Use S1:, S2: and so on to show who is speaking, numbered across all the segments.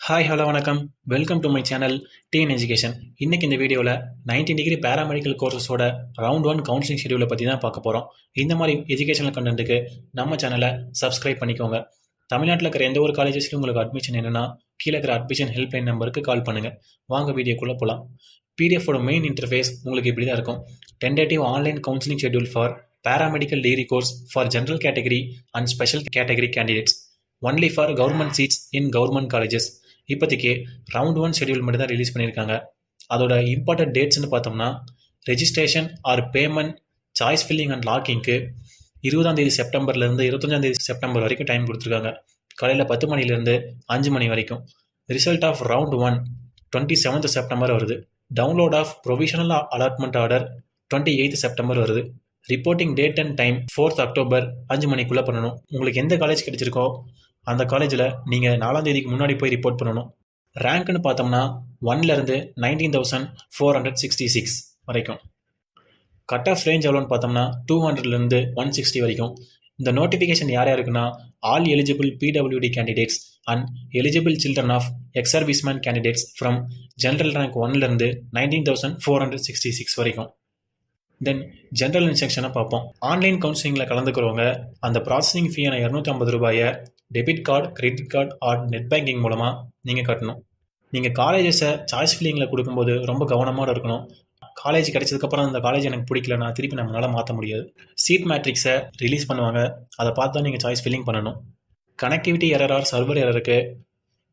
S1: Hi hello வணக்கம். Welcome to my channel TN education. இன்றைக்கி இந்த வீடியோவில் 90 டிகிரி பேராமெடிக்கல் கோர்சஸோட ரவுண்ட் 1 கவுன்சிலிங் ஷெடியூலை பற்றி தான் பார்க்க போகிறோம். இந்த மாதிரி எஜுகேஷனல் கண்டென்ட்டுக்கு நம்ம சேனலை சப்ஸ்கிரைப் பண்ணிக்கோங்க. தமிழ்நாட்டில் இருக்கிற எந்த ஒரு காலேஜஸ்லையும் உங்களுக்கு அட்மிஷன் என்னென்னா கீழே இருக்கிற அட்மிஷன் ஹெல்ப்லைன் நம்பருக்கு கால் பண்ணுங்கள். வாங்க வீடியோக்குள்ளே போகலாம். பிடிஎஃபோட மெயின் இன்டர்ஃபேஸ் உங்களுக்கு இப்படி தான் இருக்கும். Tentative online counselling schedule for paramedical degree course for general category and special category candidates only for government seats in government colleges. இப்போதைக்கு ரவுண்ட் 1 ஷெடியூல் மட்டும் தான் ரிலீஸ் பண்ணியிருக்காங்க. அதோட இம்பார்ட்டன்ட் டேட்ஸ்னு பார்த்தோம்னா registration or payment choice filling and லாக்கிங்க்கு 20 செப்டம்பர்லேருந்து 25 September வரைக்கும் டைம் கொடுத்துருக்காங்க. காலையில் 10 மணிலேருந்து 5 மணி வரைக்கும். ரிசல்ட் ஆஃப் ரவுண்ட் 1 27 செப்டம்பர் வருது. Download of provisional allotment order 28 September வருது. Reporting date and time 4th October 5 மணிக்குள்ளே பண்ணணும். உங்களுக்கு எந்த காலேஜ் கிடைச்சிருக்கோ அந்த காலேஜில் நீங்கள் 4ஆம் தேதிக்கு முன்னாடி போய் ரிப்போர்ட் பண்ணணும். ரேங்க்னு பார்த்தோம்னா 1லேருந்து 19,466 வரைக்கும். கட் ஆஃப் ரேஞ்ச் எவ்வளோன்னு பார்த்தோம்னா 200லேருந்து 160 வரைக்கும். இந்த நோட்டிஃபிகேஷன் யார் யாருக்குன்னா ஆல் எலிஜிபிள் பிடபிள்யூடி candidates and eligible children of ex serviceman candidates from general rank 1லேருந்து 19,466 வரைக்கும். தென் ஜென்ரல் இன்ஸ்ட்ரக்ஷனை பார்ப்போம். ஆன்லைன் கவுன்சிலிங்கில் கலந்துக்கிறவங்க அந்த ப்ராசஸிங் ஃபீயான 250 ரூபாயை debit card, credit card or net banking மூலமாக நீங்கள் கட்டணும். நீங்கள் காலேஜஸை சாய்ஸ் ஃபில்லிங்கில் கொடுக்கும்போது ரொம்ப கவனமாக இருக்கணும். காலேஜ் கிடைச்சதுக்கப்புறம் அந்த காலேஜ் எனக்கு பிடிக்கலன்னா திருப்பி நம்மளால் மாற்ற முடியாது. சீட் மேட்ரிக்ஸை ரிலீஸ் பண்ணுவாங்க, அதை பார்த்து தான் நீங்கள் சாய்ஸ் ஃபில்லிங் பண்ணணும். கனெக்டிவிட்டி எரர் ஆர் சர்வர் எரருக்கு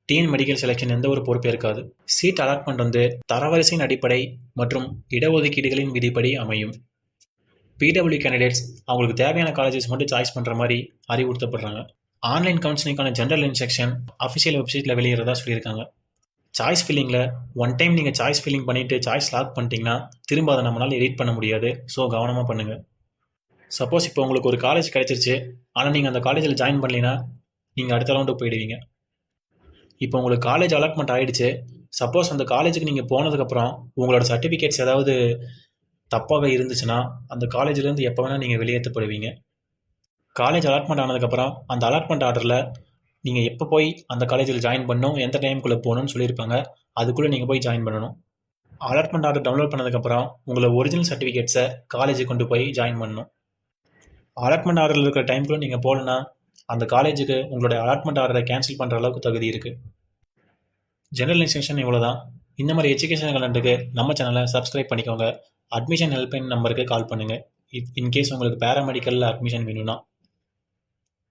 S1: டிஎன் மெடிக்கல் செலெக்ஷன் எந்த ஒரு பொறுப்பே இருக்காது. சீட் அலாட்மெண்ட் தரவரிசையின் அடிப்படை மற்றும் இடஒதுக்கீடுகளின் விதிப்படி அமையும். பிடபிள்யூ கேண்டிடேட்ஸ் அவங்களுக்கு தேவையான காலேஜஸ் மட்டும் சாய்ஸ் பண்ணுற மாதிரி அறிவுறுத்தப்படுறாங்க. ஆன்லைன் கவுன்சிலிங்கான ஜென்ரல் இன்ஸ்ட்ரக்ஷன் அஃபிஷியல் வெப்சைட்டில் வெளியிறதா சொல்லியிருக்காங்க. சாய்ஸ் ஃபில்லிங்கில் ஒன் டைம் நீங்கள் சாய்ஸ் ஃபில்லிங் பண்ணிவிட்டு சாய்ஸ் லாக் பண்ணிட்டீங்கன்னா திரும்ப அதை நம்மளால் எடிட் பண்ண முடியாது. ஸோ கவனமாக பண்ணுங்கள். சப்போஸ் இப்போ உங்களுக்கு ஒரு காலேஜ் கிடைச்சிருச்சு, ஆனால் நீங்கள் அந்த காலேஜில் ஜாயின் பண்ணலைன்னா நீங்கள் அடுத்த ரவுண்டு போயிடுவீங்க. இப்போ உங்களுக்கு காலேஜ் அலாட்மெண்ட் ஆகிடுச்சு. சப்போஸ் அந்த காலேஜுக்கு நீங்கள் போனதுக்கப்புறம் உங்களோட சர்டிஃபிகேட்ஸ் ஏதாவது தப்பாக இருந்துச்சுன்னா அந்த காலேஜ்லேருந்து எப்போ வேணால் நீங்கள் வெளியேற்றப்படுவீங்க. காலேஜ் அலாட்மெண்ட் ஆனதுக்கப்புறம் அந்த அலாட்மெண்ட் ஆர்டரில் நீங்கள் எப்போ போய் அந்த காலேஜில் ஜாயின் பண்ணணும், எந்த டைமுக்குள்ளே போகணும்னு சொல்லியிருப்பாங்க. அதுக்குள்ளே நீங்கள் போய் ஜாயின் பண்ணணும். அலாட்மெண்ட் ஆர்டர் டவுன்லோட் பண்ணதுக்கப்புறம் உங்களை ஒரிஜினல் சர்டிஃபிகேட்ஸை காலேஜுக்கு கொண்டு போய் ஜாயின் பண்ணணும். அலாட்மெண்ட் ஆர்டரில் இருக்கிற டைமுக்குள்ளே நீங்கள் போகலன்னா அந்த காலேஜுக்கு உங்களோட அலாட்மெண்ட் ஆர்டரை கேன்சல் பண்ணுற அளவுக்கு தகுதி இருக்குது. ஜெனரல் இன்ஸ்ட்ரக்ஷன் இவ்வளோ தான். இந்த மாதிரி எஜுகேஷன் கண்டென்ட்டுக்கு நம்ம சேனலை சப்ஸ்கிரைப் பண்ணிக்கோங்க. அட்மிஷன் ஹெல்ப்லைன் நம்பருக்கு கால் பண்ணுங்கள். இன்கேஸ் உங்களுக்கு பேராமெடிக்கலில் அட்மிஷன் வேணும்னா.